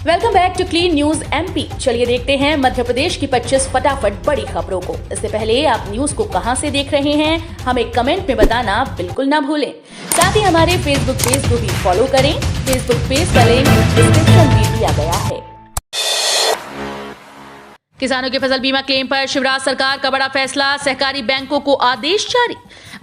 Welcome back to clean news MP. चलिए देखते हैं मध्य प्रदेश की 25 फटाफट बड़ी खबरों को। इससे पहले आप न्यूज को कहां से देख रहे हैं हमें कमेंट में बताना बिल्कुल ना भूलें। साथ ही हमारे फेसबुक पेज को भी फॉलो करें। फेसबुक पेज का लिंक डिस्क्रिप्शन में दिया गया है। किसानों के फसल बीमा क्लेम पर शिवराज सरकार का बड़ा फैसला, सहकारी बैंकों को आदेश जारी।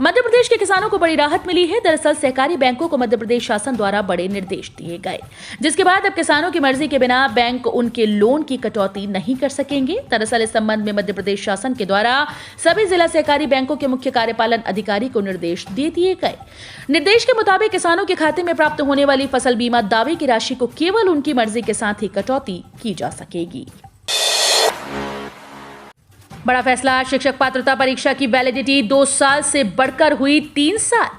मध्य प्रदेश के किसानों को बड़ी राहत मिली है। दरअसल सहकारी बैंकों को मध्य प्रदेश शासन द्वारा बड़े निर्देश दिए गए, जिसके बाद अब किसानों की मर्जी के बिना बैंक उनके लोन की कटौती नहीं कर सकेंगे। दरअसल इस संबंध में मध्य प्रदेश शासन के द्वारा सभी जिला सहकारी बैंकों के मुख्य कार्यपालन अधिकारी को निर्देश दे दिए गए। निर्देश के मुताबिक किसानों के खाते में प्राप्त होने वाली फसल बीमा दावे की राशि को केवल उनकी मर्जी के साथ ही कटौती की जा सकेगी। बड़ा फैसला, शिक्षक पात्रता परीक्षा की वैलिडिटी 2 साल से बढ़कर हुई 3 साल।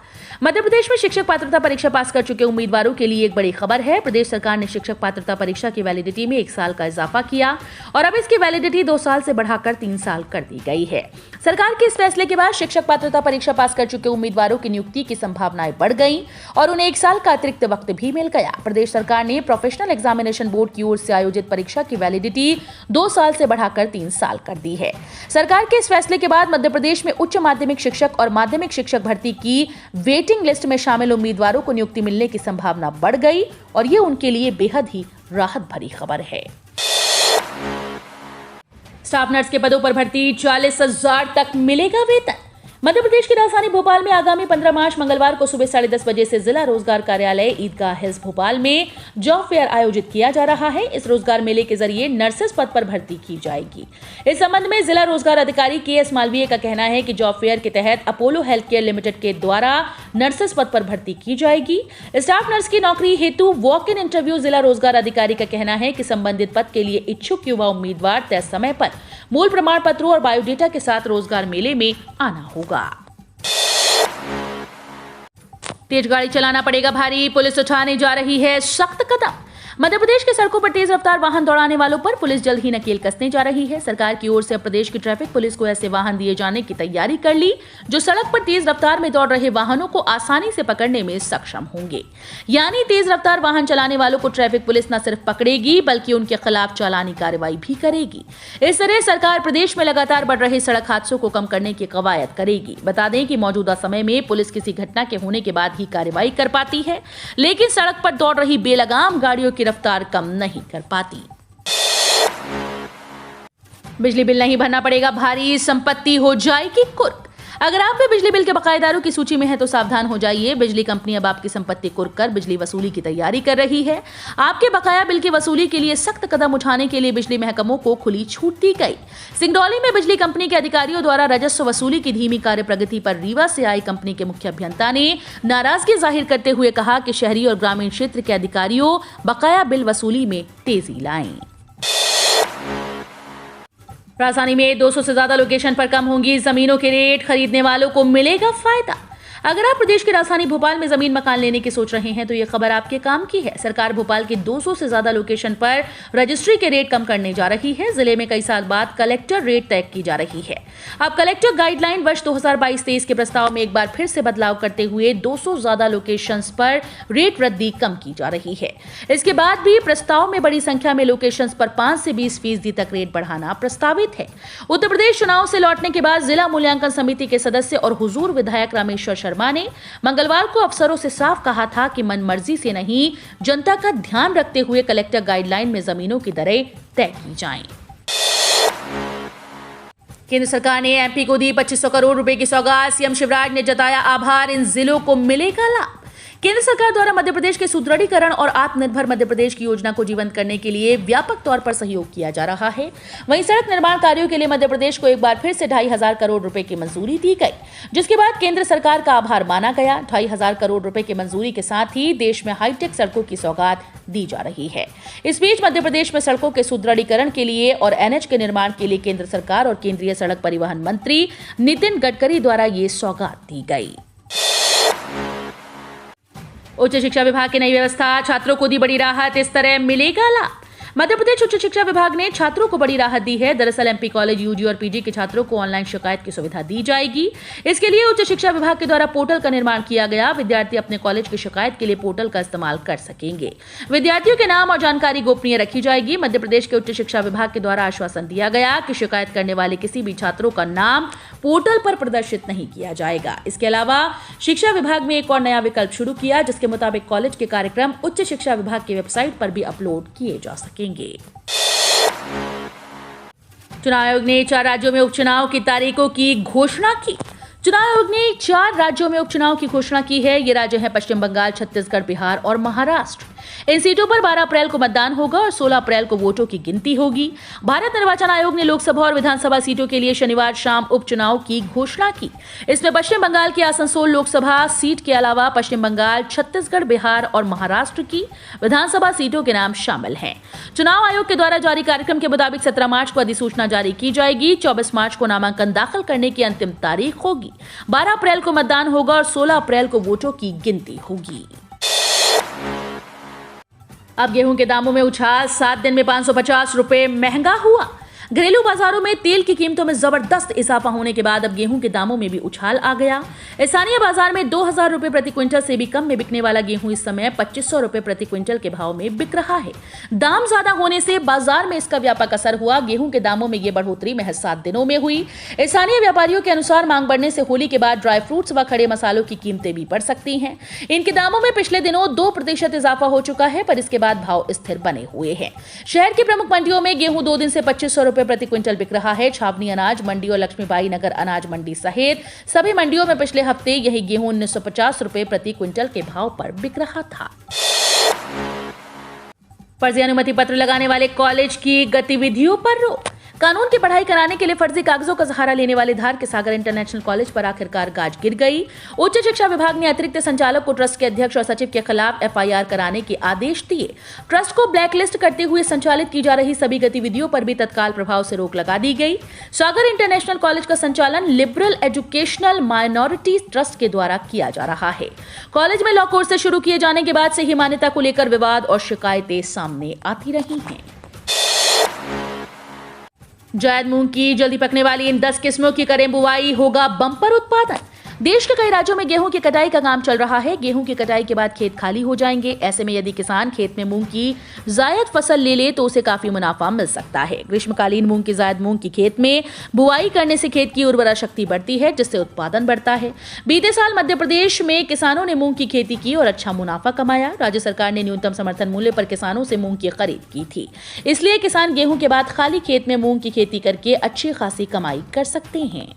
मध्य प्रदेश में शिक्षक पात्रता परीक्षा पास कर चुके उम्मीदवारों के लिए एक बड़ी खबर है। प्रदेश सरकार ने शिक्षक पात्रता परीक्षा की वैलिडिटी में 1 साल का इजाफा किया और अब इसकी वैलिडिटी 2 साल से बढ़ाकर 3 साल कर दी गई है। सरकार के इस फैसले के बाद शिक्षक पात्रता परीक्षा पास कर चुके उम्मीदवारों की नियुक्ति की संभावनाएं बढ़ गई और उन्हें 1 साल का अतिरिक्त वक्त भी मिल गया। प्रदेश सरकार ने प्रोफेशनल एग्जामिनेशन बोर्ड की ओर से आयोजित परीक्षा की वैलिडिटी 2 साल से बढ़ाकर 3 साल कर दी है। सरकार के इस फैसले के बाद मध्य प्रदेश में उच्च माध्यमिक शिक्षक और माध्यमिक शिक्षक भर्ती की वेटिंग लिस्ट में शामिल उम्मीदवारों को नियुक्ति मिलने की संभावना बढ़ गई और ये उनके लिए बेहद ही राहत भरी खबर है। स्टाफ नर्स के पदों पर भर्ती, 40,000 तक मिलेगा वेतन। मध्य प्रदेश की राजधानी भोपाल में आगामी 15 मार्च मंगलवार को सुबह 10:30 बजे से जिला रोजगार कार्यालय ईदगाह हिल्स भोपाल में जॉब फेयर आयोजित किया जा रहा है। इस रोजगार मेले के जरिए नर्सेस पद पर भर्ती की जाएगी। इस संबंध में जिला रोजगार अधिकारी KS मालवीय का कहना है कि जॉब फेयर के तहत अपोलो हेल्थ केयर लिमिटेड के द्वारा नर्सेस पद पर भर्ती की जाएगी। स्टाफ नर्स की नौकरी हेतु वॉक इन इंटरव्यू जिला रोजगार अधिकारी का कहना है कि संबंधित पद के लिए इच्छुक युवा उम्मीदवार तय समय पर मूल प्रमाण पत्रों और बायोडेटा के साथ रोजगार मेले में आना होगा। तेज गाड़ी चलाना पड़ेगा भारी, पुलिस उठाने जा रही है सख्त कदम। मध्य प्रदेश के सड़कों पर तेज रफ्तार वाहन दौड़ाने वालों पर पुलिस जल्द ही नकेल कसने जा रही है। सरकार की ओर से अब प्रदेश की ट्रैफिक पुलिस को ऐसे वाहन दिए जाने की तैयारी कर ली जो सड़क पर तेज रफ्तार में दौड़ रहे वाहनों को आसानी से पकड़ने में सक्षम होंगे। यानी तेज रफ्तार वाहन चलाने वालों को ट्रैफिक पुलिस न सिर्फ पकड़ेगी बल्कि उनके खिलाफ चालानी कार्रवाई भी करेगी। इस तरह सरकार प्रदेश में लगातार बढ़ रहे सड़क हादसों को कम करने की कवायद करेगी। बता दें कि मौजूदा समय में पुलिस किसी घटना के होने के बाद ही कार्रवाई कर पाती है, लेकिन सड़क पर दौड़ रही बेलगाम गाड़ियों की रफ्तार कम नहीं कर पाती। बिजली बिल नहीं भरना पड़ेगा भारी, संपत्ति हो जाएगी कुर्क। अगर आप भी बिजली बिल के बकायेदारों की सूची में हैं तो सावधान हो जाइए। बिजली कंपनी अब आपकी संपत्ति कुर्क कर बिजली वसूली की तैयारी कर रही है। आपके बकाया बिल की वसूली के लिए सख्त कदम उठाने के लिए बिजली महकमों को खुली छूट दी गई। सिंगरौली में बिजली कंपनी के अधिकारियों द्वारा राजस्व वसूली की धीमी कार्य प्रगति पर रीवा से आई कंपनी के मुख्य अभियंता ने नाराजगी जाहिर करते हुए कहा कि शहरी और ग्रामीण क्षेत्र के अधिकारियों बकाया बिल वसूली में तेजी लाएं। राजधानी में 200 से ज्यादा लोकेशन पर कम होंगी जमीनों के रेट, खरीदने वालों को मिलेगा फायदा। अगर आप प्रदेश की राजधानी भोपाल में जमीन मकान लेने की सोच रहे हैं तो ये खबर आपके काम की है। सरकार भोपाल के 200 से ज्यादा लोकेशन पर रजिस्ट्री के रेट कम करने जा रही है। जिले में कई साल बाद कलेक्टर रेट तय की जा रही है। अब कलेक्टर गाइडलाइन वर्ष 2022-23 के प्रस्ताव में एक बार फिर से बदलाव करते हुए 200 ज्यादा लोकेशंस पर रेट वृद्धि कम की जा रही है। इसके बाद भी प्रस्ताव में बड़ी संख्या में लोकेशंस पर 5 से 20% तक रेट बढ़ाना प्रस्तावित है। उत्तर प्रदेश चुनाव से लौटने के बाद जिला मूल्यांकन समिति के सदस्य और हुजूर विधायक रामेश्वर शर्मा ने मंगलवार को अफसरों से साफ कहा था कि मनमर्जी से नहीं, जनता का ध्यान रखते हुए कलेक्टर गाइडलाइन में जमीनों की दरें तय की जाएं। केंद्र सरकार ने एमपी को दी 2500 करोड़ रुपए की सौगात। सीएम शिवराज ने जताया आभार, इन जिलों को मिलेगा लाभ। केंद्र सरकार द्वारा मध्य प्रदेश के सुदृढ़ीकरण और आत्मनिर्भर मध्य प्रदेश की योजना को जीवंत करने के लिए व्यापक तौर पर सहयोग किया जा रहा है। वहीं सड़क निर्माण कार्यों के लिए मध्य प्रदेश को एक बार फिर से 2,500 करोड़ रुपए की मंजूरी दी गई, जिसके बाद केंद्र सरकार का आभार माना गया। 2,500 करोड़ रुपए की मंजूरी के साथ ही देश में हाईटेक सड़कों की सौगात दी जा रही है। इस बीच मध्य प्रदेश में सड़कों के सुदृढ़ीकरण के लिए और NH के निर्माण के लिए केंद्र सरकार और केंद्रीय सड़क परिवहन मंत्री नितिन गडकरी द्वारा ये सौगात दी गई। उच्च शिक्षा विभाग की नई व्यवस्था, छात्रों को दी बड़ी राहत, इस तरह मिलेगा लाभ। मध्य प्रदेश उच्च शिक्षा विभाग ने छात्रों को बड़ी राहत दी है। दरअसल एमपी कॉलेज, यूजी और पीजी के छात्रों को ऑनलाइन शिकायत की सुविधा दी जाएगी। इसके लिए उच्च शिक्षा विभाग के द्वारा पोर्टल का निर्माण किया गया। विद्यार्थी अपने कॉलेज की शिकायत के लिए पोर्टल का इस्तेमाल कर सकेंगे। विद्यार्थियों के नाम और जानकारी गोपनीय रखी जाएगी। मध्य प्रदेश के उच्च शिक्षा विभाग के द्वारा आश्वासन दिया गया कि शिकायत करने वाले किसी भी छात्रों का नाम पोर्टल पर प्रदर्शित नहीं किया जाएगा। इसके अलावा शिक्षा विभाग में एक और नया विकल्प शुरू किया, जिसके मुताबिक कॉलेज के कार्यक्रम उच्च शिक्षा विभाग की वेबसाइट पर भी अपलोड किए जा सकेंगे। चुनाव आयोग ने 4 राज्यों में उपचुनाव की तारीखों की घोषणा की। चुनाव आयोग ने 4 राज्यों में उपचुनाव की घोषणा की है। ये राज्य हैं पश्चिम बंगाल, छत्तीसगढ़, बिहार और महाराष्ट्र। इन सीटों पर 12 अप्रैल को मतदान होगा और 16 अप्रैल को वोटों की गिनती होगी। भारत निर्वाचन आयोग ने लोकसभा और विधानसभा सीटों के लिए शनिवार शाम उपचुनाव की घोषणा की। इसमें पश्चिम बंगाल की आसनसोल लोकसभा सीट के अलावा पश्चिम बंगाल, छत्तीसगढ़, बिहार और महाराष्ट्र की विधानसभा सीटों के नाम शामिल हैं। चुनाव आयोग के द्वारा जारी कार्यक्रम के मुताबिक 17 मार्च को अधिसूचना जारी की जाएगी। 24 मार्च को नामांकन दाखिल करने की अंतिम तारीख होगी। 12 अप्रैल को मतदान होगा और 16 अप्रैल को वोटों की गिनती होगी। अब गेहूं के दामों में उछाल, 7 दिन में 550 रुपए महंगा हुआ। घरेलू बाजारों में तेल की कीमतों में जबरदस्त इजाफा होने के बाद अब गेहूं के दामों में भी उछाल आ गया। स्थानीय बाजार में 2000 रुपए प्रति क्विंटल से भी कम में बिकने वाला गेहूं इस समय 2500 रुपए प्रति क्विंटल के भाव में बिक रहा है। दाम ज्यादा होने से बाजार में इसका व्यापक असर हुआ। गेहूं के दामों में यह बढ़ोतरी महज 7 दिनों में हुई। स्थानीय व्यापारियों के अनुसार मांग बढ़ने से होली के बाद ड्राई फ्रूट्स व खड़े मसालों की कीमतें भी बढ़ सकती हैं। इनके दामों में पिछले दिनों 2% इजाफा हो चुका है, पर इसके बाद भाव स्थिर बने हुए हैं। शहर की प्रमुख मंडियों में गेहूं 2 दिन से 2500 रुपए प्रति क्विंटल बिक रहा है। छावनी अनाज मंडी और लक्ष्मीबाई नगर अनाज मंडी सहित सभी मंडियों में पिछले हफ्ते यही गेहूं 1950 रुपए प्रति क्विंटल के भाव पर बिक रहा था। फर्जी अनुमति पत्र लगाने वाले कॉलेज की गतिविधियों पर रोक। कानून की पढ़ाई कराने के लिए फर्जी कागजों का सहारा लेने वाले धार के सागर इंटरनेशनल कॉलेज पर आखिरकार गाज गिर गई। उच्च शिक्षा विभाग ने अतिरिक्त संचालक को ट्रस्ट के अध्यक्ष और सचिव के खिलाफ एफआईआर कराने के आदेश दिए। ट्रस्ट को ब्लैकलिस्ट करते हुए संचालित की जा रही सभी गतिविधियों पर भी तत्काल प्रभाव से रोक लगा दी गई। सागर इंटरनेशनल कॉलेज का संचालन लिबरल एजुकेशनल माइनॉरिटी ट्रस्ट के द्वारा किया जा रहा है। कॉलेज में लॉ कोर्स से शुरू किए जाने के बाद से ही मान्यता को लेकर विवाद और शिकायतें सामने आती रही हैं। जायद मूंग की जल्दी पकने वाली इन 10 किस्मों की करें बुआई, होगा बम्पर उत्पादन। देश के कई राज्यों में गेहूं की कटाई का काम चल रहा है। गेहूं की कटाई के बाद खेत खाली हो जाएंगे। ऐसे में यदि किसान खेत में मूंग की जायद फसल ले ले तो उसे काफी मुनाफा मिल सकता है। ग्रीष्मकालीन मूंग की जायद मूंग की खेत में बुआई करने से खेत की उर्वरा शक्ति बढ़ती है, जिससे उत्पादन बढ़ता है। बीते साल मध्य प्रदेश में किसानों ने मूंग की खेती की और अच्छा मुनाफा कमाया। राज्य सरकार ने न्यूनतम समर्थन मूल्य पर किसानों से मूंग की खरीद की थी। इसलिए किसान गेहूं के बाद खाली खेत में मूंग की खेती करके अच्छी खासी कमाई कर सकते हैं।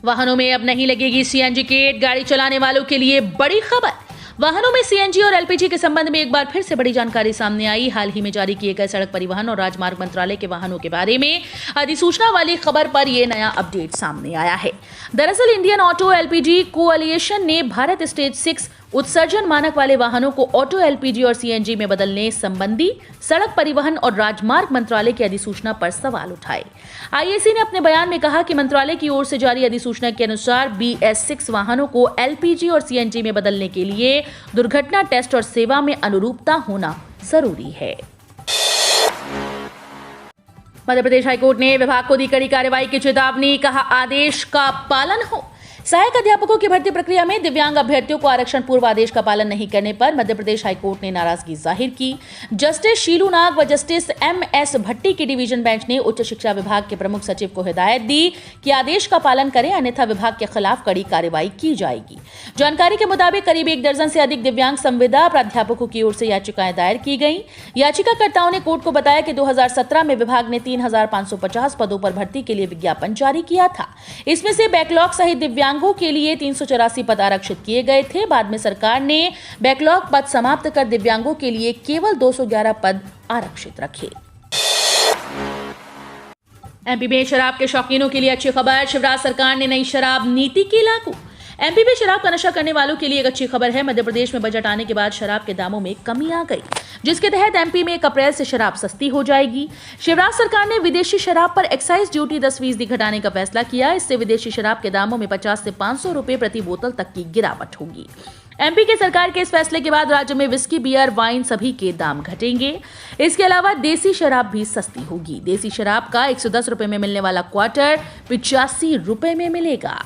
वाहनों में अब नहीं लगेगी सीएनजी किट। गाड़ी चलाने वालों के लिए बड़ी खबर। वाहनों में सीएनजी और एलपीजी के संबंध में एक बार फिर से बड़ी जानकारी सामने आई। हाल ही में जारी किए गए सड़क परिवहन और राजमार्ग मंत्रालय के वाहनों के बारे में अधिसूचना वाली खबर पर यह नया अपडेट सामने आया है। दरअसल इंडियन ऑटो एलपीजी कोअलिशन ने भारत स्टेज 6 उत्सर्जन मानक वाले वाहनों को ऑटो एलपीजी और सीएनजी में बदलने संबंधी सड़क परिवहन और राजमार्ग मंत्रालय की अधिसूचना पर सवाल उठाए। आईएसी ने अपने बयान में कहा कि मंत्रालय की ओर से जारी अधिसूचना के अनुसार BS6 वाहनों को एलपीजी और सीएनजी में बदलने के लिए दुर्घटना टेस्ट और सेवा में अनुरूपता होना जरूरी है। मध्य प्रदेश हाईकोर्ट ने विभाग को दी कड़ी कार्रवाई की चेतावनी, कहा आदेश का पालन हो। सहायक अध्यापकों की भर्ती प्रक्रिया में दिव्यांग अभ्यर्थियों को आरक्षण पूर्व आदेश का पालन नहीं करने पर मध्य प्रदेश हाईकोर्ट ने नाराजगी जाहिर की। जस्टिस शीलू नाग व जस्टिस MS भट्टी की डिवीजन बेंच ने उच्च शिक्षा विभाग के प्रमुख सचिव को हिदायत दी कि आदेश का पालन करें, अन्यथा विभाग के खिलाफ कड़ी कार्रवाई की जाएगी। जानकारी के मुताबिक करीब 1 दर्जन से अधिक दिव्यांग संविदा प्राध्यापकों की ओर से याचिकाएं दायर की गई। याचिकाकर्ताओं ने कोर्ट को बताया कि 2017 में विभाग ने 3550 पदों पर भर्ती के लिए विज्ञापन जारी किया था। इसमें से बैकलॉग सहित दिव्यांगों के लिए 384 पद आरक्षित किए गए थे। बाद में सरकार ने बैकलॉग पद समाप्त कर दिव्यांगों के लिए केवल 211 पद आरक्षित रखे। एमपी में शराब के शौकीनों के लिए अच्छी खबर। शिवराज सरकार ने नई शराब नीति की लागू। एमपी में शराब का नशा करने वालों के लिए एक अच्छी खबर है। मध्य प्रदेश में बजट आने के बाद शराब के दामों में कमी आ गई, जिसके तहत एमपी में 1 अप्रैल से शराब सस्ती हो जाएगी। शिवराज सरकार ने विदेशी शराब पर एक्साइज ड्यूटी 10% घटाने का फैसला किया। इससे विदेशी शराब के दामों में 50 से 500 रुपए प्रति बोतल तक की गिरावट होगी। एमपी के सरकार के इस फैसले के बाद राज्य में विस्की, बियर, वाइन सभी के दाम घटेंगे। इसके अलावा देसी शराब भी सस्ती होगी। देसी शराब का 110 रुपए में मिलने वाला क्वार्टर 85 रुपए में मिलेगा।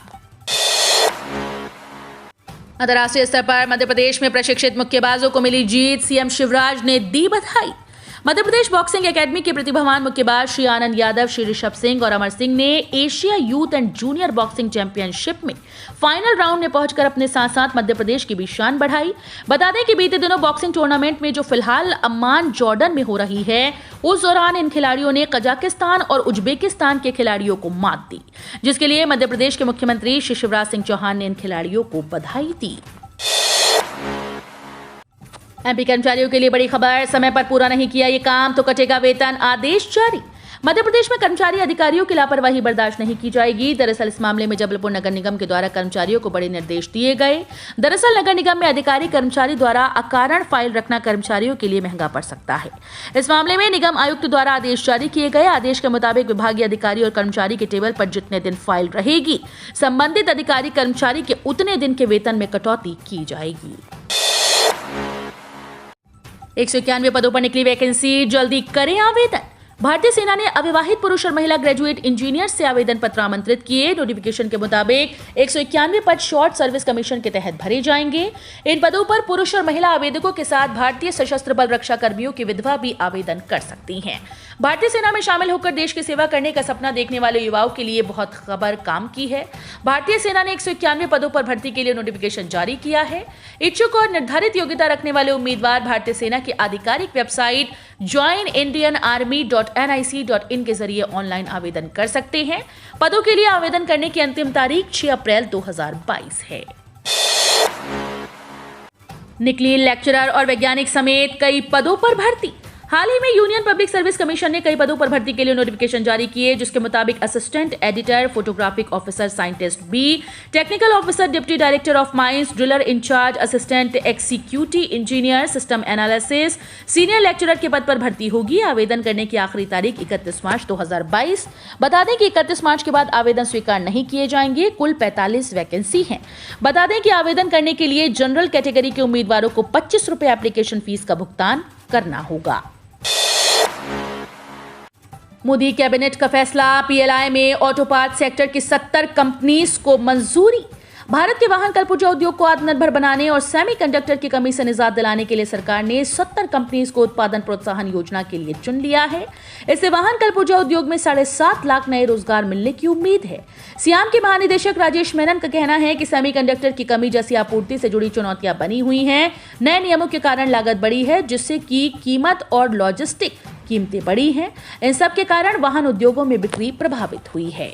अंतर्राष्ट्रीय स्तर पर मध्य प्रदेश में प्रशिक्षित मुक्केबाजों को मिली जीत, सीएम शिवराज ने दी बधाई। मध्य प्रदेश बॉक्सिंग एकेडमी के प्रतिभावान मुक्केबाज श्री आनंद यादव, श्री ऋषभ सिंह और अमर सिंह ने Asia youth and junior boxing championship में फाइनल राउंड में पहुंचकर अपने साथ साथ मध्य प्रदेश की भी शान बढ़ाई। बता दें कि बीते दिनों बॉक्सिंग टूर्नामेंट में जो फिलहाल अम्मान जॉर्डन में हो रही है, उस दौरान इन खिलाड़ियों ने कजाकिस्तान और उज्बेकिस्तान के खिलाड़ियों को मात दी, जिसके लिए मध्य प्रदेश के मुख्यमंत्री श्री शिवराज सिंह चौहान ने इन खिलाड़ियों को बधाई दी। एमपी कर्मचारियों के लिए बड़ी खबर, समय पर पूरा नहीं किया ये काम तो कटेगा वेतन, आदेश जारी। मध्य प्रदेश में कर्मचारी अधिकारियों की लापरवाही बर्दाश्त नहीं की जाएगी। दरअसल इस मामले में जबलपुर नगर निगम के द्वारा कर्मचारियों को बड़े निर्देश दिए गए। दरअसल नगर निगम में अधिकारी कर्मचारी द्वारा अकारण फाइल रखना कर्मचारियों के लिए महंगा पड़ सकता है। इस मामले में निगम आयुक्त द्वारा आदेश जारी किए गए। आदेश के मुताबिक विभागीय अधिकारी और कर्मचारी के टेबल पर जितने दिन फाइल रहेगी, संबंधित अधिकारी कर्मचारी के उतने दिन के वेतन में कटौती की जाएगी। 191 पदों पर निकली वैकेंसी, जल्दी करें आवेदन। भारतीय सेना ने अविवाहित पुरुष और महिला ग्रेजुएट इंजीनियर से आवेदन पत्र आमंत्रित किए। नोटिफिकेशन के मुताबिक 191 पद शॉर्ट सर्विस कमीशन के तहत भरे जाएंगे। इन पदों पर पुरुष और महिला आवेदकों के साथ भारतीय सशस्त्र बल रक्षा कर्मियों की विधवा भी आवेदन कर सकती हैं। भारतीय सेना में शामिल होकर देश की सेवा करने का सपना देखने वाले युवाओं के लिए बहुत खबर काम की है। भारतीय सेना ने 191 पदों पर भर्ती के लिए नोटिफिकेशन जारी किया है। इच्छुक और निर्धारित योग्यता रखने वाले उम्मीदवार भारतीय सेना की आधिकारिक वेबसाइट joinindianarmy.nic.in के जरिए ऑनलाइन आवेदन कर सकते हैं। पदों के लिए आवेदन करने की अंतिम तारीख 6 अप्रैल 2022 है। निकली लेक्चरर और वैज्ञानिक समेत कई पदों पर भर्ती। हाल ही में यूनियन पब्लिक सर्विस कमीशन ने कई पदों पर भर्ती के लिए नोटिफिकेशन जारी किए, जिसके मुताबिक assistant editor, photographic officer scientist B, technical officer, deputy director of mines, driller in charge, assistant executive engineer, system analysis, senior lecturer के पद पर भर्ती होगी। आवेदन करने की आखिरी तारीख 31 मार्च 2022। बता दें कि 31 मार्च के बाद आवेदन स्वीकार नहीं किए जाएंगे। कुल 45 वैकेंसी हैं। बता दें कि आवेदन करने के लिए जनरल कैटेगरी के उम्मीदवारों को 25 रुपए एप्लीकेशन फीस का भुगतान करना होगा। मोदी कैबिनेट का फैसला, पीएलआई में ऑटो पार्ट सेक्टर की 70 कंपनीज को मंजूरी। भारत के वाहन कलपुर्जा उद्योग को आत्मनिर्भर बनाने और सेमीकंडक्टर की कमी से निजात दिलाने के लिए सरकार ने 70 कंपनीज को उत्पादन प्रोत्साहन योजना के लिए चुन लिया है। इससे वाहन कलपुर्जा उद्योग में 7.5 लाख नए रोजगार मिलने की उम्मीद है। सियाम के महानिदेशक राजेश मेनन का कहना है कि सेमीकंडक्टर की कमी जैसी आपूर्ति से जुड़ी चुनौतियां बनी हुई हैं। नए नियमों के कारण लागत बढ़ी है, जिससे कि कीमत और लॉजिस्टिक कीमतें बढ़ी हैं। इन सब के कारण वाहन उद्योगों में बिक्री प्रभावित हुई है।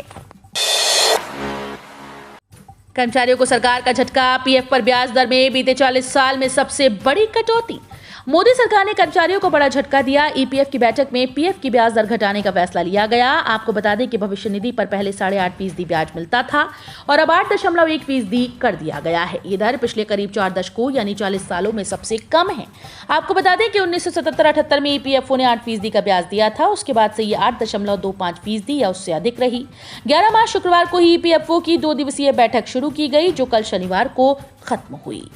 कर्मचारियों को सरकार का झटका, पीएफ पर ब्याज दर में बीते 40 साल में सबसे बड़ी कटौती। मोदी सरकार ने कर्मचारियों को बड़ा झटका दिया। ईपीएफ की बैठक में पीएफ की ब्याज दर घटाने का फैसला लिया गया। आपको बता दें कि भविष्य निधि पर पहले 8.5% ब्याज मिलता था और अब 8.1% कर दिया गया है। ये दर पिछले करीब 4 दशकों यानी 40 सालों में सबसे कम है। आपको बता दें कि 1977-78 में ईपीएफओ ने 8% का ब्याज दिया था। उसके बाद से ये 8.25% या उससे अधिक रही। 11 मार्च शुक्रवार को ही ईपीएफओ की 2 दिवसीय बैठक शुरू की गई, जो कल शनिवार को खत्म हुई।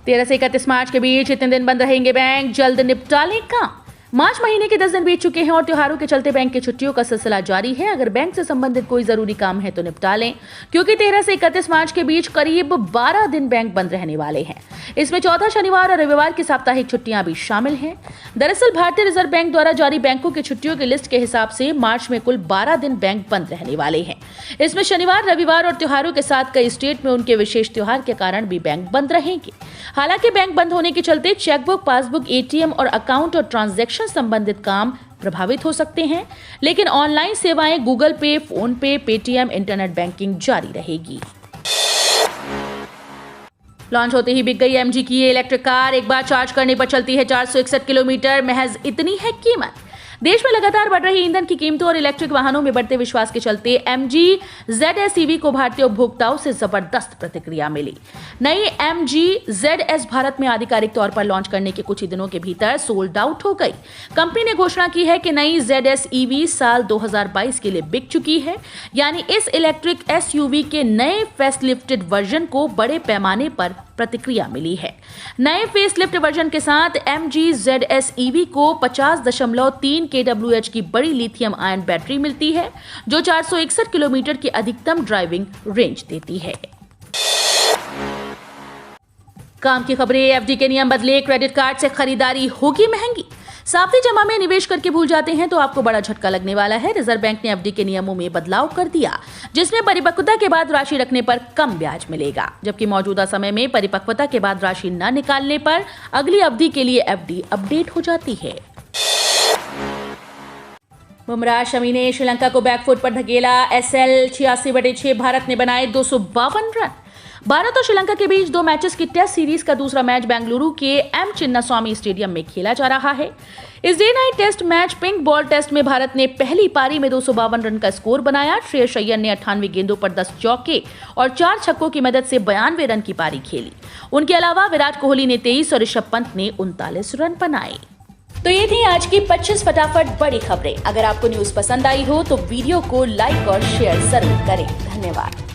13 से 31 मार्च के बीच इतने दिन बंद रहेंगे बैंक, जल्द निपटा लें काम। मार्च महीने के 10 दिन बीत चुके हैं और त्योहारों के चलते बैंक की छुट्टियों का सिलसिला जारी है। अगर बैंक से संबंधित कोई जरूरी काम है तो निपटा लें, क्योंकि 13 से 31 मार्च के बीच करीब 12 दिन बैंक बंद रहने वाले हैं। इसमें चौथा शनिवार और रविवार की साप्ताहिक छुट्टियां भी शामिल हैं। दरअसल भारतीय रिजर्व बैंक द्वारा जारी बैंकों की छुट्टियों की लिस्ट के हिसाब से मार्च में कुल 12 दिन बैंक बंद रहने वाले हैं। इसमें शनिवार, रविवार और त्योहारों के साथ कई स्टेट में उनके विशेष त्योहार के कारण भी बैंक बंद रहेंगे। हालांकि बैंक बंद होने के चलते चेकबुक, पासबुक, एटीएम और अकाउंट और ट्रांजैक्शन संबंधित काम प्रभावित हो सकते हैं, लेकिन ऑनलाइन सेवाएं गूगल पे, फोन पे, पेटीएम, इंटरनेट बैंकिंग जारी रहेगी। लॉन्च होते ही बिक गई एमजी की ये इलेक्ट्रिक कार। एक बार चार्ज करने पर चलती है 461 किलोमीटर। महज इतनी है कीमत। देश में लगातार बढ़ रही ईंधन की कीमतों और इलेक्ट्रिक वाहनों में बढ़ते विश्वास के चलते एमजी ZS EV को भारतीय उपभोक्ताओं से जबरदस्त प्रतिक्रिया मिली। नई MGZS भारत में आधिकारिक तौर पर लॉन्च करने के कुछ ही दिनों के भीतर सोल्ड आउट हो गई। कंपनी ने घोषणा की है कि नई ZS EV साल 2022 के लिए बिक चुकी है। यानी इस इलेक्ट्रिक SUV के नए फेसलिफ्टेड वर्जन को बड़े पैमाने पर प्रतिक्रिया मिली है। नए फेसलिफ्ट वर्जन के साथ MGZS EV को 50.3 kWh की बड़ी लिथियम आयन बैटरी मिलती है, जो 461 किलोमीटर की अधिकतम ड्राइविंग रेंज देती है। काम की खबरें। FD के नियम बदले, क्रेडिट कार्ड से खरीदारी होगी महंगी। सावधि जमा में निवेश करके भूल जाते हैं तो आपको बड़ा झटका लगने वाला है। रिजर्व बैंक ने FD के नियमों में बदलाव कर दिया, जिसमें परिपक्वता के बाद राशि रखने पर कम ब्याज मिलेगा, जबकि मौजूदा समय में परिपक्वता के बाद राशि न निकालने पर अगली अवधि के लिए FD अपडेट हो जाती है। बुमराह शमी ने श्रीलंका को बैकफुट पर धकेला। SL 86/6 भारत ने बनाए 252 रन। भारत और श्रीलंका के बीच 2 मैचेस की टेस्ट सीरीज का दूसरा मैच बेंगलुरु के M चिन्नास्वामी स्टेडियम में खेला जा रहा है। इस day night test match pink ball test में भारत ने पहली पारी में 252 रन का स्कोर बनाया। श्रेयस अय्यर ने 98 गेंदों पर 10 चौके और 4 छक्कों की मदद से 92 रन की पारी खेली। उनके अलावा विराट कोहली ने 23 और ऋषभ पंत ने 39 रन बनाए। तो ये थी आज की 25 फटाफट बड़ी खबरें। अगर आपको न्यूज पसंद आई हो तो वीडियो को लाइक और शेयर जरूर करें। धन्यवाद।